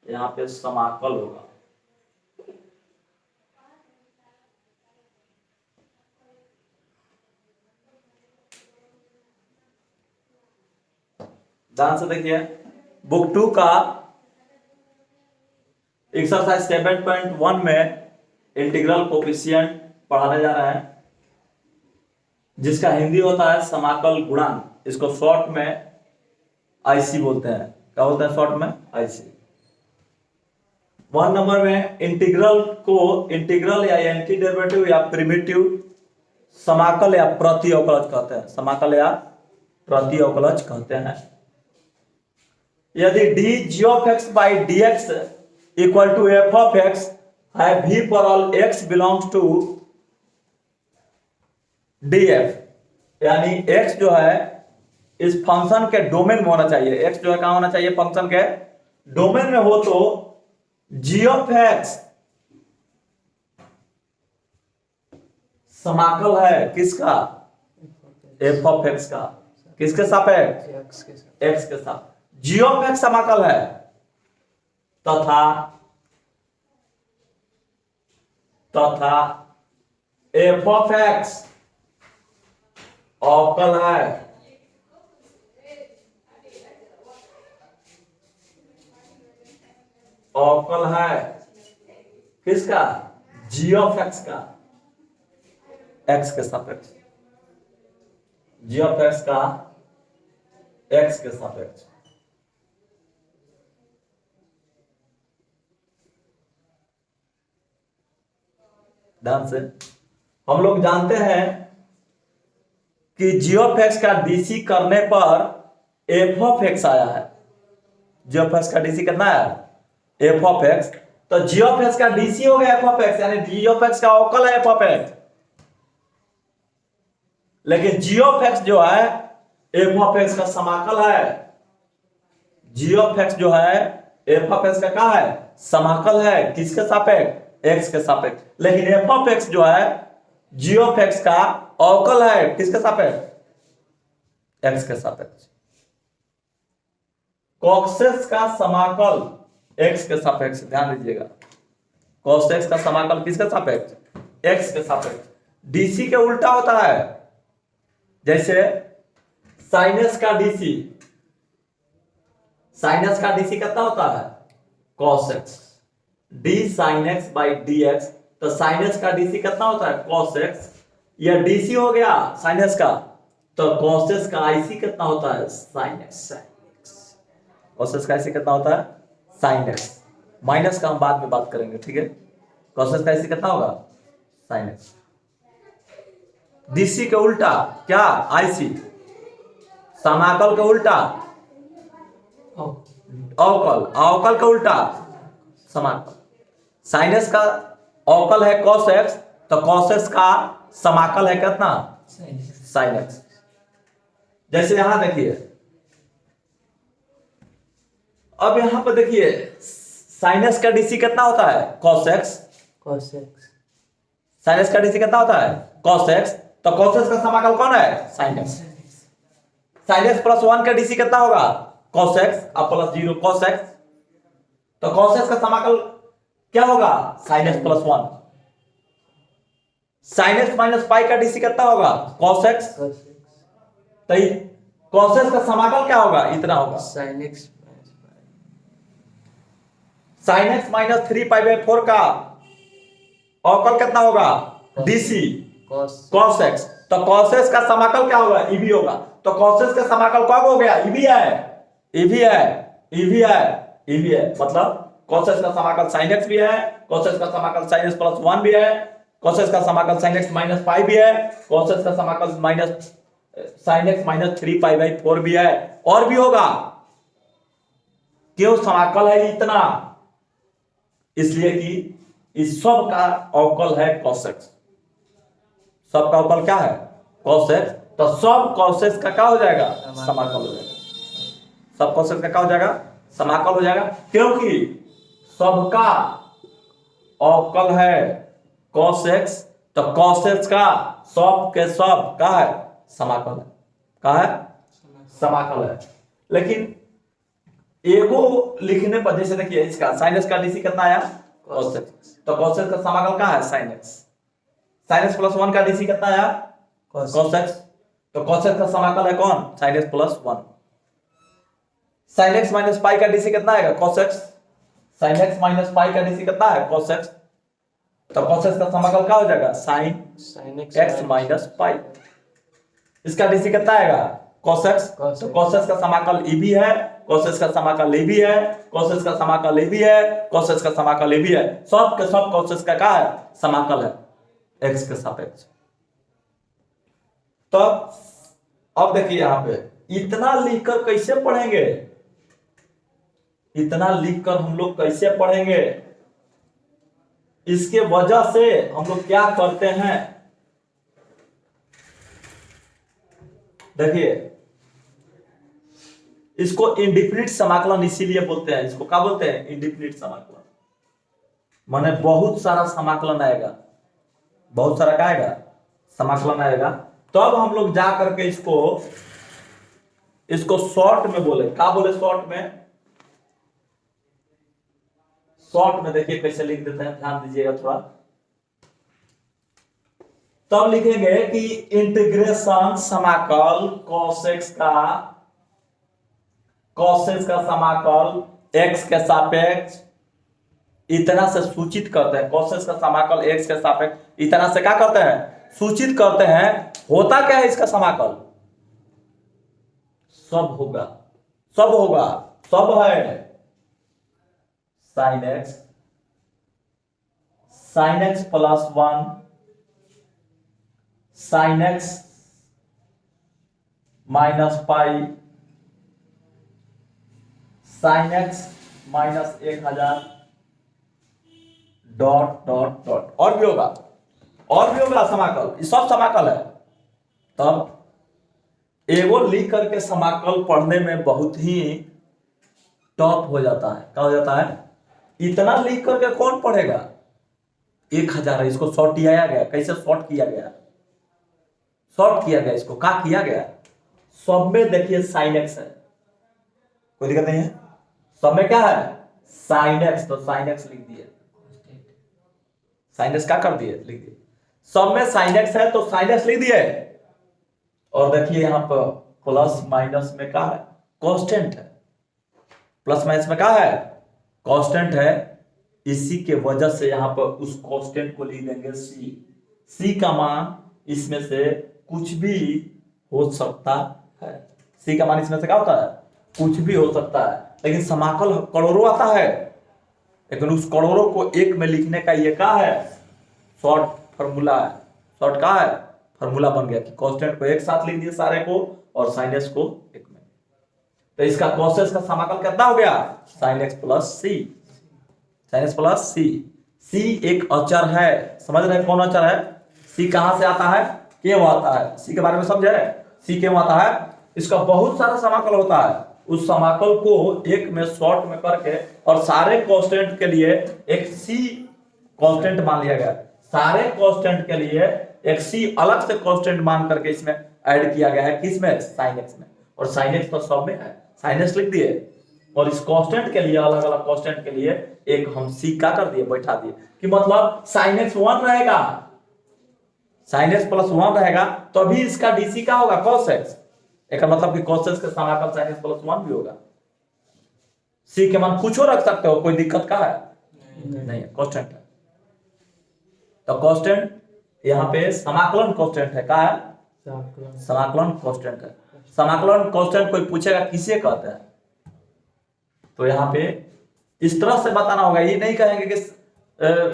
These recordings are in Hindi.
यहाँ पे समाकल होगा। ध्यान से देखिए, बुक 2 का एक्सरसाइज 7.1 में इंटीग्रल कोफिशिएंट पढ़ाने जा रहे हैं, जिसका हिंदी होता है समाकल गुणांक। इसको शॉर्ट में आईसी बोलते हैं। क्या बोलते हैं शॉर्ट में? आईसी। 1 नंबर में इंटीग्रल को इंटीग्रल या एंटी डेरिवेटिव या प्रिमिटिव समाकल या प्रति अवकलज कहते हैं। समाकल या प्रति अवकलज कहते हैं। यदि d g of x by d x equal to f of x है भी for all x belongs to D F, यानी एक्स जो है इस फंक्शन के डोमेन में होना चाहिए। एक्स जो है कहां होना चाहिए? फंक्शन के डोमेन में हो तो जी ऑफ एक्स समाकल है किसका? एफ ऑफ एक्स का। किसके सापेक्ष? एक्स के साथ। जी ऑफ एक्स समाकल है तथा एफ ऑफ एक्स अवकल है किसका? जी ऑफ एक्स का, एक्स के सापेक्ष। जी ऑफ एक्स का एक्स के सापेक्ष। ध्यान से, हम लोग जानते हैं कि जी ऑफ एक्स का डीसी करने पर एफ ऑफ एक्स आया है। जी ऑफ एक्स का डीसी कितना है? F of x. तो जी ऑफ एक्स का डीसी हो गया एफ ऑफ एक्स, यानी जी ऑफ एक्स का अवकल है एफ ऑफ एक्स। लेकिन जी ऑफ एक्स जो है एफ ऑफ एक्स का समाकल है। जी ऑफ एक्स जो है एफ ऑफ एक्स का क्या है? समाकल है। किसके सापेक्ष? एक्स के सापेक्ष। लेकिन एफ ऑफ एक्स जो है जी ऑफ एक्स का अवकल है किसके सापेक्ष? एक्स के सापेक्ष। कॉसेक्स का समाकल एक्स के सापेक्ष। ध्यान दीजिएगा, कॉसेक्स का समाकल किसके सापेक्ष? एक्स के सापेक्ष। डीसी के उल्टा होता है। जैसे साइनस का डीसी, साइनस का डीसी कितना होता है? cos x। D sine x by d x, तो साइनस का डीसी कितना होता है? cos x। यह डीसी हो गया साइनस का, तो cos का आईसी कितना होता है? sin x। cos का आईसी कितना होता है? sin x। माइनस का हम बाद में बात करेंगे, ठीक है? cos का आईसी कितना होगा? sin x। डीसी के उल्टा क्या? आईसी। समाकल के उल्टा अवकल, अवकल का उल्टा समाकल। साइनस का अवकल है cos x, तो cos x का समाकल है कितना? sin x। जैसे यहां देखिए, अब यहां पर देखिए साइनस का डीसी कितना होता है? cos x। साइनस का डीसी कितना होता है? cos x। तो cos x का समाकल कौन है? sin x। sin x plus 1 का डीसी कितना होगा? cos x और प्लस 0 cos x। तो cos x का समाकल क्या होगा? sin x plus 1। sin x minus pi का डीसी कितना होगा? cos x। तो cos x का समाकल क्या होगा? इतना होगा sin x minus 3 pi by 4 का अवकल कितना होगा? DC cos x। तो cos x का समाकल क्या होगा? ईबी होगा। तो cos x का समाकल कब हो गया? ईबी है। मतलब cos x का समाकल sin x भी है, cos x का समाकल sin x प्लस 1 भी है, cos x का समाकल sin x माइनस पाई भी है, cos x का समाकल minus sin x minus 3 pi by 4 भी है, और भी होगा। क्यों? समाकल है इतना, इसलिए कि इस सब का अवकल है cos x। सब का अवकल क्या है? cos x। तो सब cos x का क्या हो जाएगा? समाकल हो जाएगा। सब cos x का क्या हो जाएगा? समाकल हो जाएगा, क्योंकि सबका अवकल है cos x। तो cos x का सब के सब क्या है? समाकल है। क्या है? समाकल है। लेकिन एगो लिखने पर, जैसे देखिए इसका sin x का डीसी कितना आया cos x, तो cos x का समाकल क्या है sin x, sin x plus 1 का डीसी कितना आया cos x, तो cos x का समाकल है कौन sin x plus 1। sin x minus pi का डीसी कितना आएगा cos x, sin x minus pi का डीसी कितना है cos x, तो cos x का समाकल क्या हो जाएगा sin x माइनस पाई। इसका डीसी कितना आएगा cos x, तो cos x का समाकल e भी है, cos x का समाकल ए भी है, cos x का समाकल ए भी है, cos x का समाकल ए भी है, सब के सब cos x का क्या है समाकल है x के सापेक्ष। तो अब देखिए यहां पे इतना लिखकर कैसे पढ़ेंगे, इतना लिखकर हम लोग कैसे पढ़ेंगे, इसके वजह से हम लोग क्या करते हैं, देखिए इसको इंडिफिनिट समाकलन इसीलिए बोलते हैं, इसको क्या बोलते हैं इंडिफिनिट समाकलन, माने बहुत सारा समाकलन आएगा, बहुत सारा क्या आएगा समाकलन आएगा। तब तो हम लोग जा करके इसको शॉर्ट में बोले, क्या बोले शॉर्ट में, शॉर्ट में देखिए कैसे लिख देते हैं, ध्यान दीजिएगा थोड़ा। तब लिखेंगे कि इंटीग्रेशन समाकल cos x का समाकल x के सापेक्ष इतना से सूचित करते हैं, cos x का समाकल x के सापेक्ष इतना से क्या करते हैं सूचित करते हैं। होता क्या है इसका समाकल, सब होगा, सब होगा, सब है sin x plus 1 sin x minus pi sin x minus 1000 dot dot dot, और भी होगा, और भी होगा समाकल, ये सब समाकल है। तब एगो लिख करके समाकल पढ़ने में बहुत ही टफ हो जाता है, क्या हो जाता है, इतना लिख करके कौन पढ़ेगा, 1000 है, इसको शॉर्ट किया गया, कैसे शॉर्ट किया गया, शॉर्ट किया गया, इसको क्या किया गया, सब में देखिए sin x है, कोई दिक्कत नहीं है, सब में क्या है sin x, तो sin x लिख दिए, sin x क्या कर दिए लिख दिए, सब में sin x है तो sin x लिख दिए। और देखिए यहां पर प्लस माइनस में क्या है कांस्टेंट है, प्लस माइनस में क्या है कांस्टेंट है, इसी के वजह से यहां पर उस कांस्टेंट को लिख देंगे c का मान इसमें से कुछ भी हो सकता है, c का मान इसमें से क्या होता है कुछ भी हो सकता है, लेकिन समाकल करोड़ों आता है, लेकिन उस करोड़ों को एक में लिखने का ये क्या है शॉर्ट फार्मूला है, शॉर्ट का है फार्मूला बन गया कि कांस्टेंट को एक साथ लिख दिए सारे को और sin x को एक में, तो इसका cos x का समाकल कितना हो गया sin x plus c, sin x plus c, c एक अचर है, समझ रहे हैं कौन अचर है, c कहां से आता है क्यों आता है, c के बारे में समझे, c क्यों आता है, इसका बहुत सारा समाकल होता है, उस समाकल को एक में शॉर्ट में करके और सारे कांस्टेंट के लिए एक c कांस्टेंट मान लिया गया, सारे कांस्टेंट के लिए एक c अलग से कांस्टेंट मान करके इसमें ऐड किया गया है, किसमें sin x में, और sin x तो सब में है, sin x लिख दिए, और इस कांस्टेंट के लिए अलग अलग कांस्टेंट के लिए एक हम c का कर दिए बैठा दिए, कि मतलब sin x 1 रहेगा, sin x प्लस 1 रहेगा, तभी इसका dc का होगा cos x, एक मतलब कि cos x का समाकल sin x प्लस 1 भी होगा, c के मान कुछ रख सकते हो, कोई दिक्कत का है नहीं है, कांस्टेंट है, तो कांस्टेंट यहाँ पे समाकलन कांस्टेंट है, क्या है समाकलन कांस्टेंट है, समाकलन कांस्टेंट कोई पूछेगा किसे कहते हैं, तो यहाँ पे इस तरह से बताना होगा, ये नहीं कहेंगे कि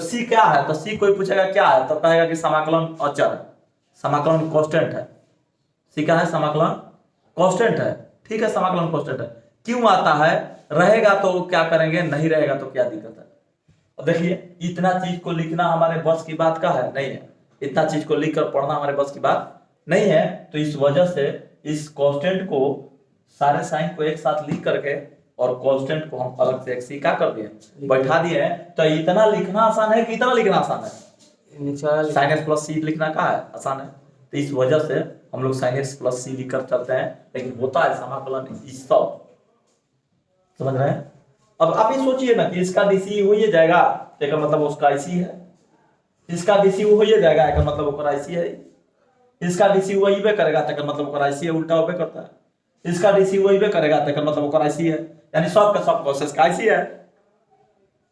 c क्या है, तो c कोई पूछेगा क्या है तो कहेगा कि समाकलन अचर है, समाकलन कांस्टेंट है, c क्या है समाकलन कांस्टेंट है, ठीक है समाकलन कांस्टेंट है, क्यों आता है, रहेगा तो क्या करेंगे, नहीं रहेगा तो क्या दिक्कत है। और देखिए इतना चीज को लिखना हमारे बस की बात का है नहीं है, इतना चीज को लिख कर पढ़ना हमारे बस की बात नहीं है, तो इस वजह से इस कांस्टेंट को सारे साइन को एक साथ लिख करके और कांस्टेंट को हम अलग से एक सी का कर दिए बैठा दिए, तो इतना लिखना आसान है कि इतना लिखना आसान है, sin x प्लस सी लिखना का है आसान है, तो इस वजह से हम लोग sin x प्लस सी लिखकर चलते हैं, लेकिन होता है समाकलन इस सब समझ रहे हैं? अब आप ये सोचिए ना कि इसका डीसी हो ही जाएगा, एक मतलब उसका आईसी है, इसका डीसी हो ही जाएगा, एक मतलब ओकर आईसी है, इसका डीसी वही बे करेगा तो मतलब ओकर आईसी है, उल्टा होबे करता है, इसका डीसी वही बे करेगा तो मतलब ओकर आईसी है, यानी सब का सब प्रोसेस का आईसी है,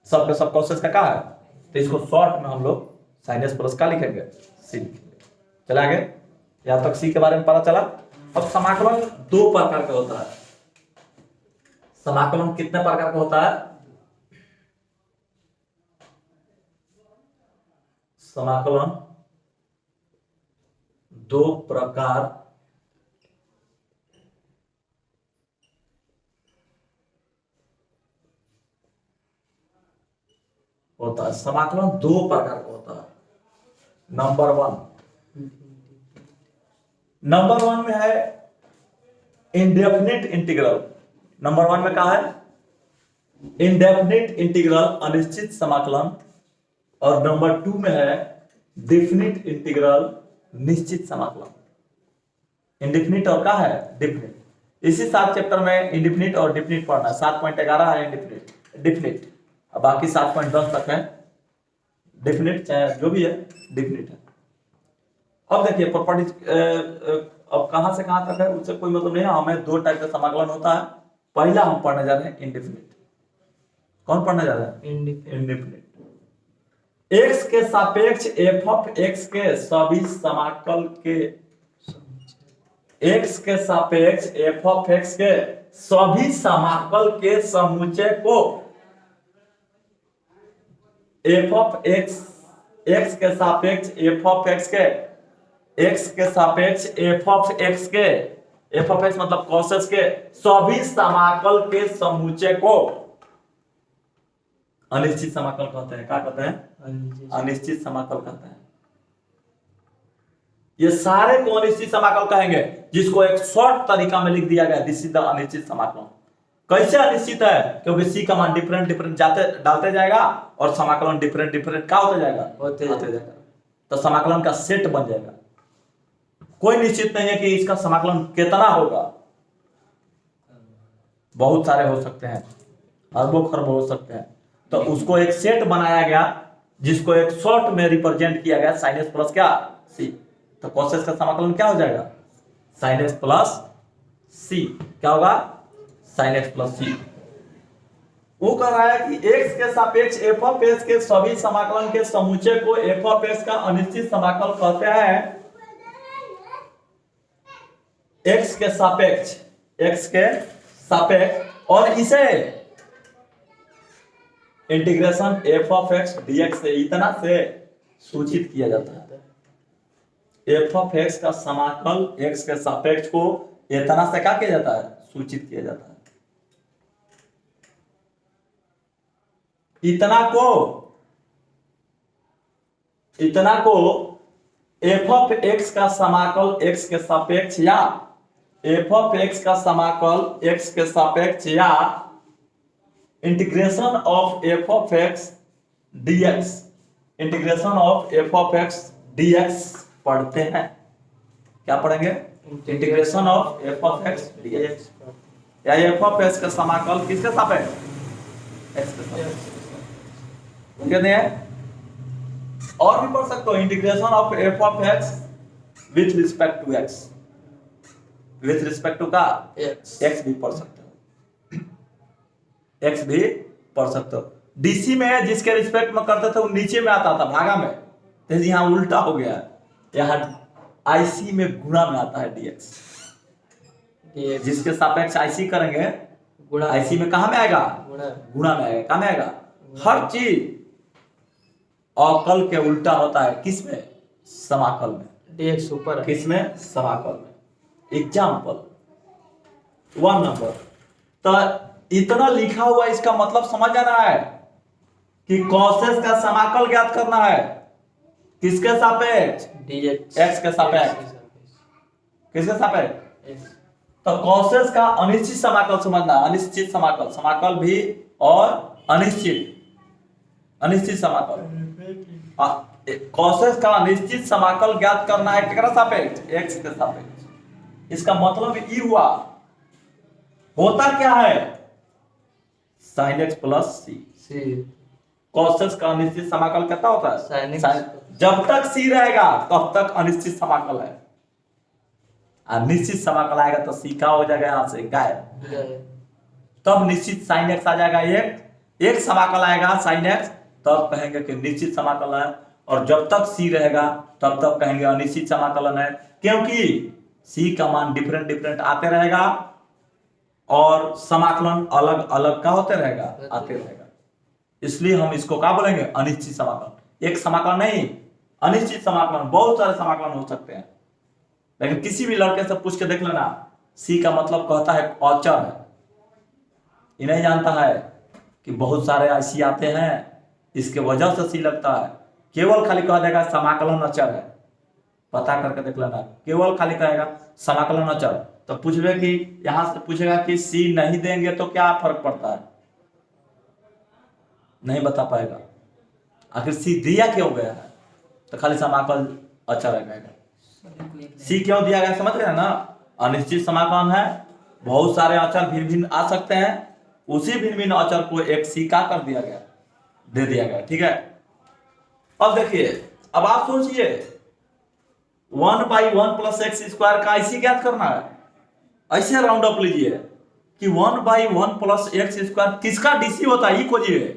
सब का सब प्रोसेस का क्या है। तो इसको शॉर्ट में हम लोग साइनस प्लस का लिखेंगे, सी लिखेंगे। चला आगे, यहां तक सी के बारे में पता चला। अब समाकलन दो प्रकार का होता है। समाकलन कितने प्रकार का होता है? समाकलन दो प्रकार होता है। समाकलन दो प्रकार का होता है। नंबर वन में है इंडेफिनिट इंटीग्रल। नंबर वन में क्या है? इंडेफिनिट इंटीग्रल, अनिश्चित समाकलन। और नंबर टू में है डेफिनिट इंटीग्रल, निश्चित समाकलन। इंडेफिनिट और क्या है? डेफिनिट। इसी 7 चैप्टर में इंडेफिनिट और डेफिनिट पढ़ना है। 7.11 है इंडेफिनिट, डेफिनिट, और बाकी 7.10 तक है डेफिनिट, चाहे जो भी है डेफिनिट है। अब देखिए प्रॉपर्टी, अब कहां से कहां तक है उससे कोई मतलब नहीं है। हमें दो टाइप का समाकलन होता है। पहला हम पढ़ने जा रहे हैं इंडेफिनिट। कौन पढ़ने जा रहा है? इंडेफिनिट। एक्स के सापेक्ष एफ ऑफ एक्स के सभी समाकल के, एक्स के सापेक्ष एफ ऑफ एक्स के सभी समाकल के समुच्चय को एफ ऑफ एक्स, एक्स के सापेक्ष एफ ऑफ एक्स के, एक्स के सापेक्ष एफ ऑफ एक्स के, एफ ऑफ एक्स मतलब cos x के सभी समाकल के समुच्चय को अनिश्चित समाकल कहते हैं। क्या कहते हैं? अनिश्चित समाकल कहते हैं। ये सारे को अनिश्चित समाकल कहेंगे, जिसको एक शॉर्ट तरीका में लिख दिया गया, दिस इज द अनिश्चित समाकलन। कैसे अनिश्चित है? क्योंकि सी का मान डिफरेंट डिफरेंट जाते डालते जाएगा और समाकलन डिफरेंट डिफरेंट क्या होता जाएगा, होते जाएगा, तो समाकलन का सेट बन जाएगा। कोई निश्चित नहीं है कि इसका समाकलन कितना होगा, बहुत सारे हो सकते हैं, अरबों खरबों हो सकते हैं। तो उसको एक सेट बनाया गया, जिसको एक शॉर्ट में रिप्रेजेंट किया गया, sin x प्लस क्या सी। तो cos x का समाकलन क्या हो जाएगा? sin x प्लस सी। क्या होगा? sin x प्लस सी। वो कह रहा है कि x के सापेक्ष f ऑफ x के सभी समाकलन के समुच्चय को f ऑफ x का अनिश्चित समाकल कहते हैं। x के सापेक्ष, x के सापेक्ष, और इसे integration f of x dx से इतना से सूचित किया जाता है। f ऑफ x का समाकल x के सापेक्ष को इतना से क्या किया जाता है? सूचित किया जाता है। इतना को f ऑफ x का समाकल x के सापेक्ष, या f ऑफ x का समाकल x के सापेक्ष, या integration of f of x dx, integration of f of x dx पढ़ते हैं। क्या पढ़ेंगे? Integration of f of x dx, या f ऑफ x का समाकल किसके सापेक्ष? x के सापेक्ष। कहते हैं और भी पढ़ सकते हो, integration of f of x with respect to x, with respect to का x भी पढ़ सकते हो, x भी पढ़ सकते हो। डीसी में जिसके रिस्पेक्ट में करते थे वो नीचे में आता था भागा में, तो यहाँ उल्टा हो गया, यहाँ आईसी में गुणा में आता है dx। जिसके सापेक्ष आईसी करेंगे, आईसी में कहां में आएगा? गुणा में आएगा। कहां में आएगा? हर चीज अवकल के उल्टा होता है। किसमें? समाकल में। dx ऊपर, किसमें? समाकल में। Example 1 number. तो इतना लिखा हुआ, इसका मतलब समझ आना है कि cos x का समाकल ज्ञात करना है। किसके सापेक्ष? dx, x के सापेक्ष। किसके सापेक्ष? तो cos x का अनिश्चित समाकल समझना है। अनिश्चित समाकल, समाकल भी और अनिश्चित, अनिश्चित समाकल। cos x का अनिश्चित समाकल ज्ञात करना है किसके सापेक्ष? x के सापेक्ष। इसका मतलब ये हुआ, होता क्या है साइन एक्स प्लस सी। सी cos x का अनिश्चित समाकल कितना होता है? sin x। जब तक सी रहेगा तब तक अनिश्चित समाकल है, और निश्चित समाकल आएगा तो सी का हो जाएगा यहाँ से गायब। तब निश्चित साइन एक्स आ जाएगा, एक समाकल आएगा साइन एक्स, तब कहेंगे कि निश्चित समाकल है। और जब तक सी रहेगा तब तक कहेंगे अनिश्चित समाकलन है, क्योंकि सी का मान डिफरेंट डिफरेंट आते रहेगा और समाकलन अलग अलग का होते रहेगा, आते रहेगा। इसलिए हम इसको क्या बोलेंगे? अनिश्चित समाकलन। एक समाकलन नहीं, अनिश्चित समाकलन। बहुत सारे समाकलन हो सकते हैं, लेकिन किसी भी लड़के से पूछ के देख लेना, सी का मतलब कहता है अचर है। ये नहीं जानता है कि बहुत सारे ऐसी आते हैं इसके वजह से सी लगता है, केवल खाली कह देगा समाकलन अचर है। पता करके देख लेना, केवल खाली कहेगा समाकलन अचर, तो पूछे कि यहां से पूछेगा कि सी नहीं देंगे तो क्या फर्क पड़ता है, नहीं बता पाएगा। आखिर सी दिया क्यों गया है, तो खाली समाकल अचर रहेगा। सी क्यों दिया गया समझ गए ना? अनिश्चित समाकलन है, बहुत सारे अचर भिन्न भिन्न आ सकते हैं, उसी भिन्न भिन्न अचर को एक सी का कर दिया गया, दे दिया गया। ठीक है, अब देखिए, अब आप सोचिए 1/1 प्लस एक्स स्क्वायर का ऐसी ज्ञात करना है। ऐसे राउंड अप लीजिए कि 1/1 प्लस एक्स स्क्वायर किसका डीसी होता है, ये खोजिए।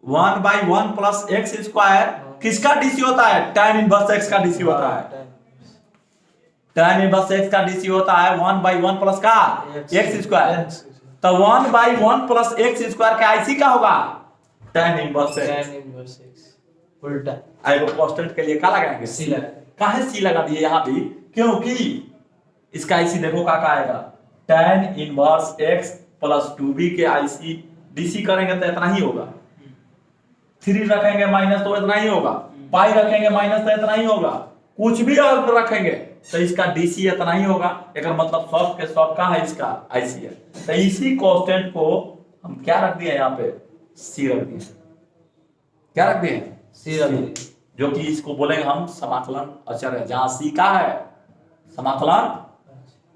1/1 प्लस एक्स स्क्वायर किसका डीसी होता है? tan इनवर्स एक्स का डीसी होता है। tan इनवर्स एक्स का डीसी होता है 1/1 प्लस का एक्स स्क्वायर। तो 1/1 प्लस एक्स स्क्वायर का आईसी का होगा tan इनवर्स एक्स उल्टा। आइगो कांस्टेंट के लिए क्या लगाएंगे? सी लगा। काहे सी लगा दिए यहाँ भी? क्योंकि इसका आईसी देखो क्या आएगा, tan inverse x plus 2b के आईसी डीसी करेंगे तो इतना ही होगा। 3 रखेंगे माइनस तो इतना ही होगा, पाई रखेंगे माइनस तो इतना ही होगा, कुछ भी और रखेंगे तो इसका डीसी इतना ही होगा। एक मतलब सब के सब का है इसका आईसी है। तो इसी कांस्टेंट को हम क्या रख दिए यहाँ पे? सी रख दिए। क्या रख दिए? सी रख दिए, जो कि इसको बोलेंगे हम समाकलन अचर है। जहां सी का है समाकलन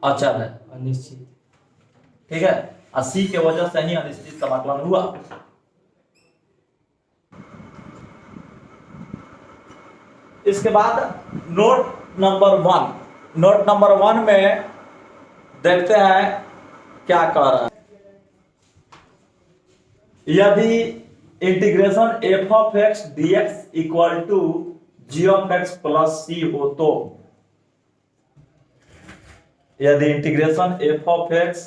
अचर है, अनिश्चित। ठीक है, और सी के वजह से ही अनिश्चित समाकलन हुआ। इसके बाद नोट नंबर 1 में देखते हैं क्या कह रहा है। यदि integration f of x dx equal to g of x plus c हो तो, यदि integration f of x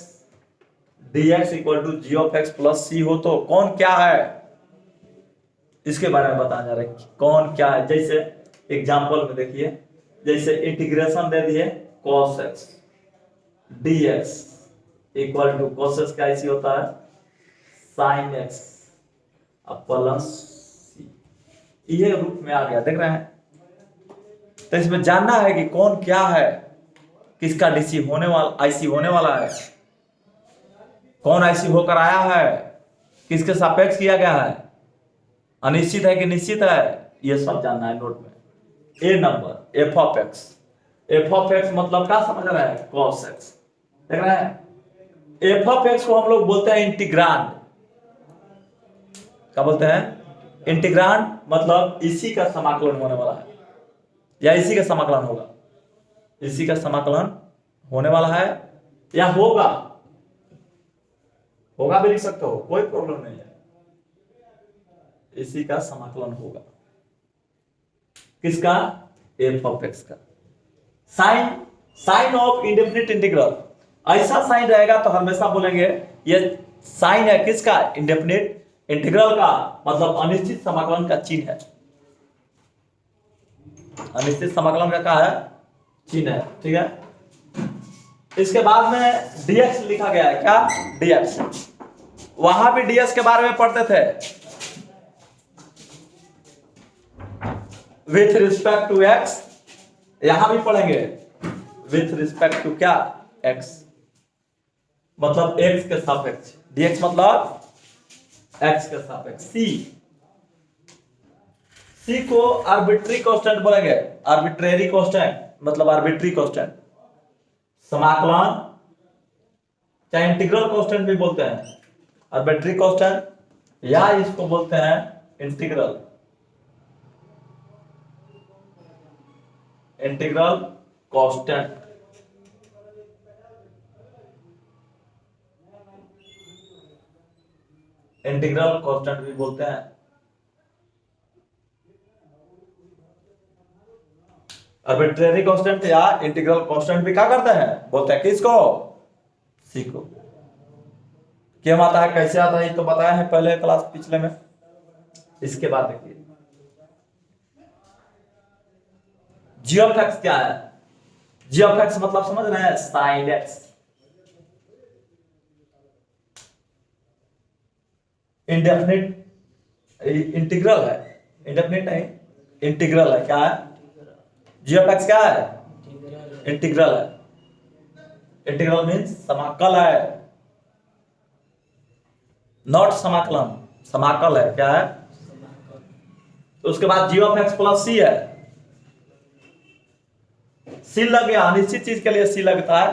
dx equal to g of x plus c हो तो कौन क्या है, इसके बारे में बताया जा रहा है। कौन क्या है, जैसे एग्जांपल में देखिए, जैसे इंटीग्रेशन दे दिए cos x dx equal to cos x का ऐसी होता है sin x प्लस सी, ये रूप में आ गया, देख रहे हैं। तो इसमें जानना है कि कौन क्या है, किसका डीसी होने वाला, आईसी होने वाला है, कौन आईसी होकर आया है, किसके सापेक्ष किया गया है, अनिश्चित है कि निश्चित है, ये सब जानना है नोट में। ए नंबर एफ ऑफ एक्स मतलब क्या समझ रहे हैं? cos x, देख रहे हैं। एफ ऑफ एक्स को हम लोग बोलते हैं इंटीग्रांड। क्या बोलते हैं? इंटीग्रांड मतलब इसी का समाकलन होने वाला है, या इसी का समाकलन होगा, इसी का समाकलन होने वाला है, या होगा भी लिख सकते हो, कोई प्रॉब्लम नहीं है। इसी का समाकलन होगा, किसका? एफ ऑफ एक्स का। साइन ऑफ इंडेफिनिट इंटीग्रल, ऐसा साइन रहेगा तो हमेशा बोलेंगे ये साइन है किसका? इंडेफिनिट इंटीग्रल का, मतलब अनिश्चित समाकलन का चिन्ह है। अनिश्चित समाकलन का क्या है? चिन्ह है, ठीक है। इसके बाद में dx लिखा गया है, क्या? dx, वहां भी dx के बारे में पढ़ते थे, विथ रिस्पेक्ट टू x, यहां भी पढ़ेंगे विथ रिस्पेक्ट टू क्या? x, मतलब x के सापेक्ष, dx मतलब x के सापेक्ष। c को आर्बिट्री कांस्टेंट बोलेंगे, आर्बिट्रेरी कांस्टेंट मतलब आर्बिट्री कांस्टेंट, समाकलन चाहे इंटीग्रल कांस्टेंट भी बोलते हैं, आर्बिट्री कांस्टेंट, या इसको बोलते हैं इंटीग्रल कांस्टेंट। इंटीग्रल कांस्टेंट भी बोलते हैं। आर्बिट्रेरी कांस्टेंट या इंटीग्रल कांस्टेंट भी क्या करते हैं, बोलते हैं किसको, सी को। क्यों आता है, कैसे आता है, ये तो बताया है पहले क्लास पिछले में। इसके बाद देखिए जी ऑफ एक्स क्या है, जी ऑफ एक्स मतलब समझ रहे हैं, साइन एक्स। इंडेफिनिट इंटीग्रल है, इंडेफिनिट नहीं इंटीग्रल है, क्या है, जी ऑफ एक्स क्या है, इंटीग्रल है। इंटीग्रल मीन्स समाकल है, नॉट समाकलन, समाकल है, क्या है। तो उसके बाद जी ऑफ एक्स प्लस सी है, सी लग गया, अनिश्चित चीज के लिए सी लगता है,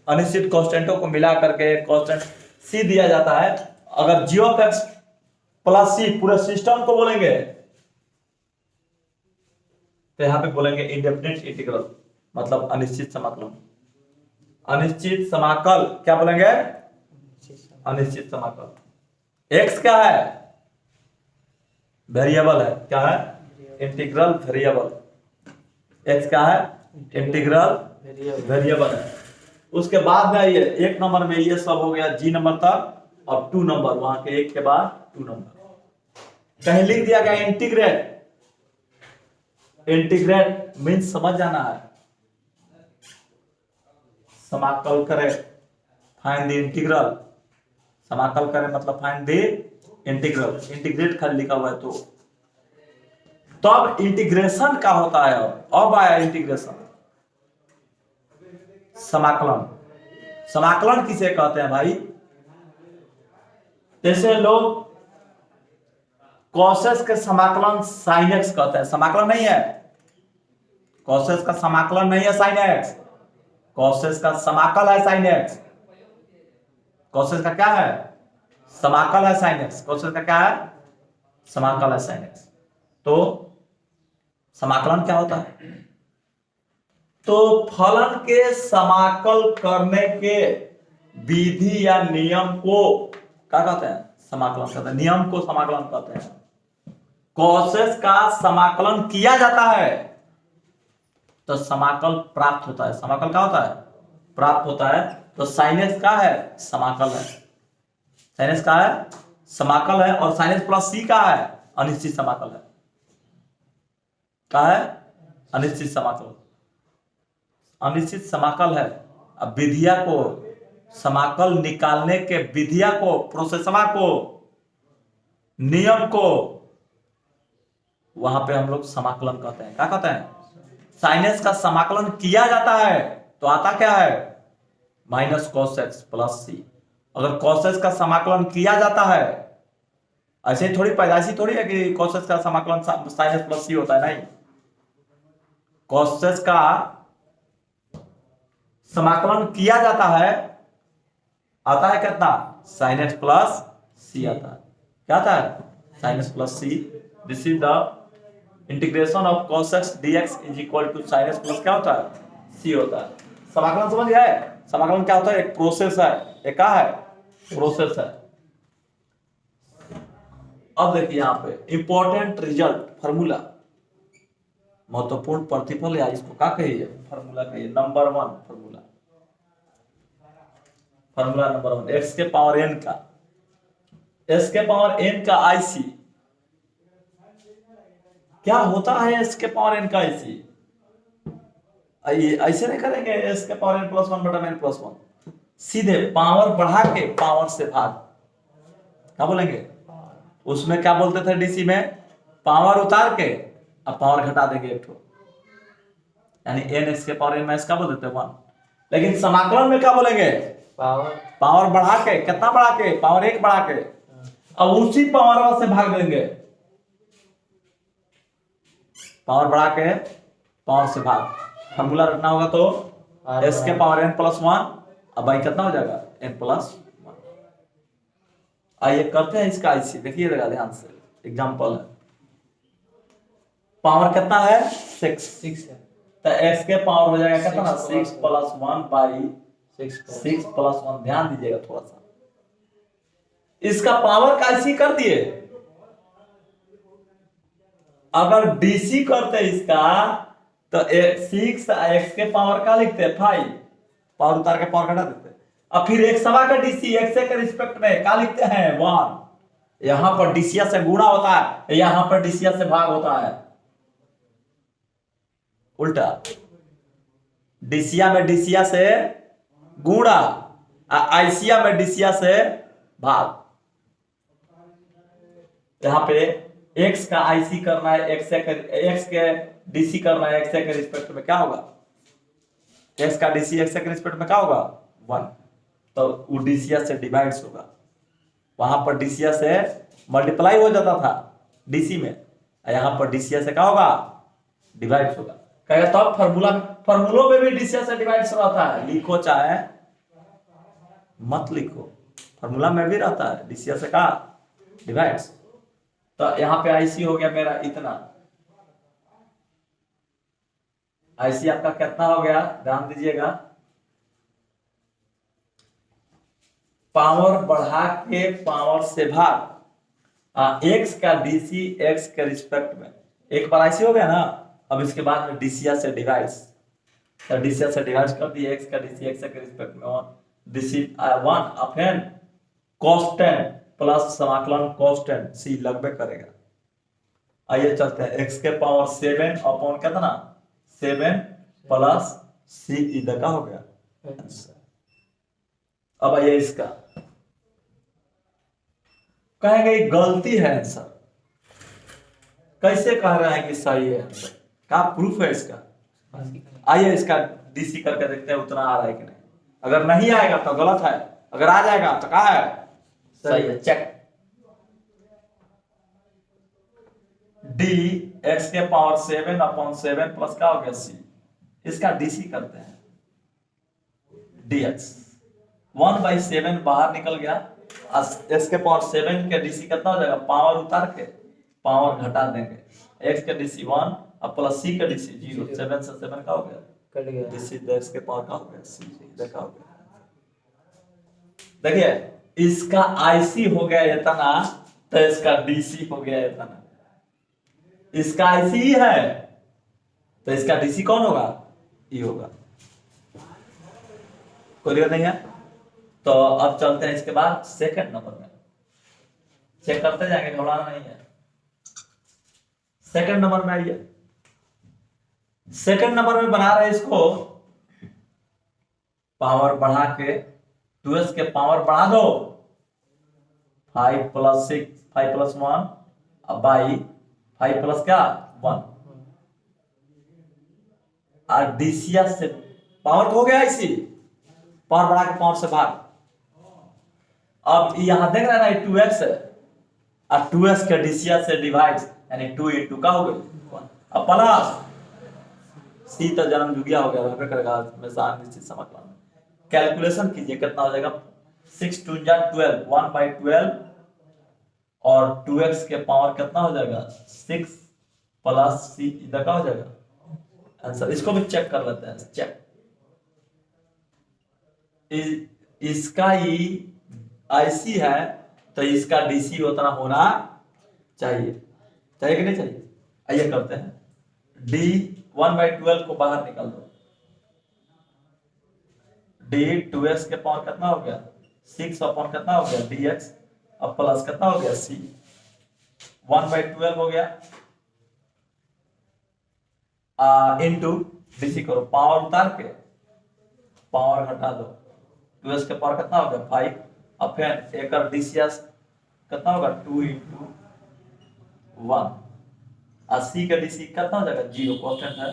अनिश्चित कांस्टेंटों को मिला करके कांस्टेंट सी दिया जाता है। अगर जी ऑफ एक्स प्लस सी पूरे सिस्टम को बोलेंगे तो यहां पे बोलेंगे इंडेफिनिट इंटीग्रल, मतलब अनिश्चित समाकलन। अनिश्चित समाकल क्या बोलेंगे, अनिश्चित समाकल। एक्स क्या है, वेरिएबल है, क्या है, इंटीग्रल वेरिएबल। एक्स क्या है, इंटीग्रल वेरिएबल है। उसके बाद में ये एक नंबर में ये सब हो गया जी नंबर तक, और 2 नंबर वहां के एक के बाद 2 नंबर कहीं लिख दिया गया इंटीग्रेट। इंटीग्रेट मीन्स समझ जाना है, समाकल करे, फाइंड द इंटीग्रल, समाकल करे मतलब फाइंड द इंटीग्रल। इंटीग्रेट खाली लिखा हुआ है तो अब इंटीग्रेशन का होता है। अब आया इंटीग्रेशन, समाकलन। समाकलन किसे कहते हैं भाई, जैसे लोग कॉसेस के समाकलन साइन एक्स कहते हैं, समाकलन नहीं है, कॉसेस का समाकलन नहीं है साइन एक्स, कॉसेस का समाकल है साइन एक्स। कॉसेस का क्या है, समाकल है साइन एक्स, कॉसेस का क्या है, समाकल है साइन एक्स। तो समाकलन क्या होता है, तो फलन के समाकल करने के विधि या नियम को क्या कहते हैं, समाकलन कहते हैं, नियम को समाकलन कहते हैं। कॉसेस का समाकलन किया जाता है तो समाकल प्राप्त होता है, समाकल क्या होता है, प्राप्त होता है। तो साइन एक्स का है, समाकल है, साइन एक्स का है, समाकल है, और साइन एक्स प्लस सी का है, अनिश्चित समाकल है, क्या है, अनिश्चित समाकल, अनिश्चित समाकल है। अब विधिया को, समाकल निकालने के विधिया को, प्रोसेसवा को, नियम को, वहां पे हम लोग समाकलन कहते हैं। क्या कहते हैं, साइन एक्स का समाकलन किया जाता है तो आता क्या है, माइनस कॉस एक्स प्लस सी। अगर कॉस एक्स का समाकलन किया जाता है, ऐसे ही थोड़ी पैदाइशी थोड़ी है कि कॉस एक्स का समाकलन साइन एक्स प्लस सी होता है, नहीं। कॉस एक्स का समाकलन किया जाता है, आता है कितना, साइन एक्स प्लस सी आता है, क्या आता है, sine x plus C. This is the integration of cos x dx is equal to sin x plus क्या होता है, c होता है। समाकलन समझ गए, समाकलन क्या होता है, एक प्रोसेस है, एक क्या है, प्रोसेस है। अब देखिए यहाँ पे इंपॉर्टेंट रिजल्ट, फार्मूला, महत्वपूर्ण प्रतिफल, या इसको क्या कहिए, फार्मूला कहिए, number 1 formula, formula number 1, x के पावर n का, s के पावर n का IC क्या होता है, s के पावर n का IC, ऐसे नहीं करेंगे, s के पावर n प्लस 1 बटा n प्लस 1, सीधे पावर बढ़ा के पावर से भाग, क्या बोलेंगे, उसमें क्या बोलते थे डीसी में, पावर उतार के अब पावर घटा देंगे एक ठो, यानी n x के पावर n माइनस क्या बोल देते हैं 1। लेकिन समाकलन में क्या बोलेंगे, पावर बढ़ा के, कितना बढ़ा के, पावर 1 बढ़ा के, अब उसी पावर से भाग देंगे, पावर बढ़ा के पावर से भाग, फार्मूला रखना होगा तो s के पावर n प्लस 1, अब भाई कितना हो जाएगा, n प्लस 1। आइए करते हैं इसका आईसी, देखिएगा ध्यान से, एग्जांपल है। पावर कितना है 6 है। तो x के पावर हो जाएगा कितना 6 6 प्लस 1 बाई 6 6 प्लस 1। ध्यान दीजिएगा थोड़ा सा, इसका पावर का आईसी कर दिए। अगर डीसी करते इसका तो 6 x के पावर का लिखते 5, पावर उतार के पावर घटा देते, और फिर एक सवा का डीसी x के रिस्पेक्ट में क्या लिखते हैं 1। यहां पर डीसीया से गुणा होता है, यहां पर डीसीया से भाग होता है, उल्टा। डीसीया में डीसीया से गुणा, आईसीया में डीसीया से भाग। यहां पे x का आईसी करना है, x के डीसी करना है, x के रिस्पेक्ट में क्या होगा, x का डीसी x के रिस्पेक्ट में क्या होगा 1, तो वो डीसीया से डिवाइड्स होगा। वहां पर डीसीया से मल्टीप्लाई हो जाता था डीसी में, यहां पर डीसीया से क्या होगा डिवाइड्स होगा। कहेगा तब फॉर्मूलों में भी डीसीया से डिवाइड्स रहता है, लिखो चाहे मत लिखो, फॉर्मूला में भी रहता है डीसीया से क्या डिवाइड्स। तो यहां पे आईसी हो गया मेरा इतना, आईसी आपका कितना हो गया ध्यान दीजिएगा। पावर बढ़ा के पावर से भाग, एक्स का डीसी एक्स के रिस्पेक्ट में, एक बार आईसी हो गया ना, अब इसके बाद में डीसीया से डिवाइड्स, तो डीसीया से डिवाइड्स कर दिए, एक्स का डीसी एक्स के रिस्पेक्ट में 1, डीसी 1 अपॉन कांस्टेंट प्लस समाकलन कांस्टेंट सी लगभग करेगा। आइए चलते हैं, एक्स के पावर 7 अपॉन कितना 7 प्लस सी इधर का हो गया आंसर। अब आइए इसका, कहेंगे गलती है आंसर, कैसे कह रहे हैं कि सही है आंसर, क्या प्रूफ है इसका। आइए इसका डीसी करके देखते हैं उतना आ रहा है कि नहीं, अगर नहीं आएगा तो गलत है, अगर आ जाएगा तो क्या है सही है। चेक, डी एक्स के पावर 7 अपॉन 7 प्लस क्या हो गया सी, इसका डीसी करते हैं, dx 1/7 बाहर निकल गया, x के पावर 7 के डीसी कितना हो जाएगा, पावर उतार के पावर घटा देंगे, x के डीसी 1 अब प्लस c के डीसी 0, 7 से 7 का हो गया कट गया, डीसी x के पावर का हो गया c देखा हो गया। देखिए इसका आईसी हो गया इतना, तो इसका डीसी हो गया इतना, इसका आईसी ही है तो इसका डीसी कौन होगा ये होगा, कोई दिक्कत नहीं है। तो अब चलते हैं इसके बाद सेकंड नंबर में, चेक करते जाएंगे, घबराना नहीं है। सेकंड नंबर में आइए, सेकंड नंबर में बना रहे इसको, पावर बढ़ा के 2s के पावर बढ़ा दो, 5 प्लस 6 5 प्लस 1 अब बाई 5 प्लस क्या 1, और डीसीया से पावर हो गया इसी, पावर बढ़ा के पावर से भाग। अब यहां देख रहे हैं ना 2x है, और 2s के डीसीया से डिवाइड, यानी 2 into का हो गया 1, अब प्लस सी तो जन्म जुगिया हो गया, वहां करेगा हमेशा निश्चित समझ लो। कैलकुलेशन कीजिए कितना हो जाएगा, 6 2 जा 12 1/12, और 2x के पावर कितना हो जाएगा 6 प्लस सी इधर का हो जाएगा आंसर। इसको भी चेक कर लेते हैं, चेक इसका ही आईसी है तो इसका डीसी उतना होना चाहिए, चाहिए कि नहीं चाहिए। आइए करते हैं, डी 1/12 को बाहर निकाल दो, डी 2x के पावर कितना हो गया 6 अपॉन कितना हो गया dx, अब प्लस कितना हो गया c, 1/12 हो गया इनटू डीसी करो, पावर उतार के पावर घटा दो, 2s के पावर कितना हो गया 5, अब फिर एक डीसीएस कितना होगा 2 into 1, और c का डीसी कितना हो जाएगा 0, कांस्टेंट है,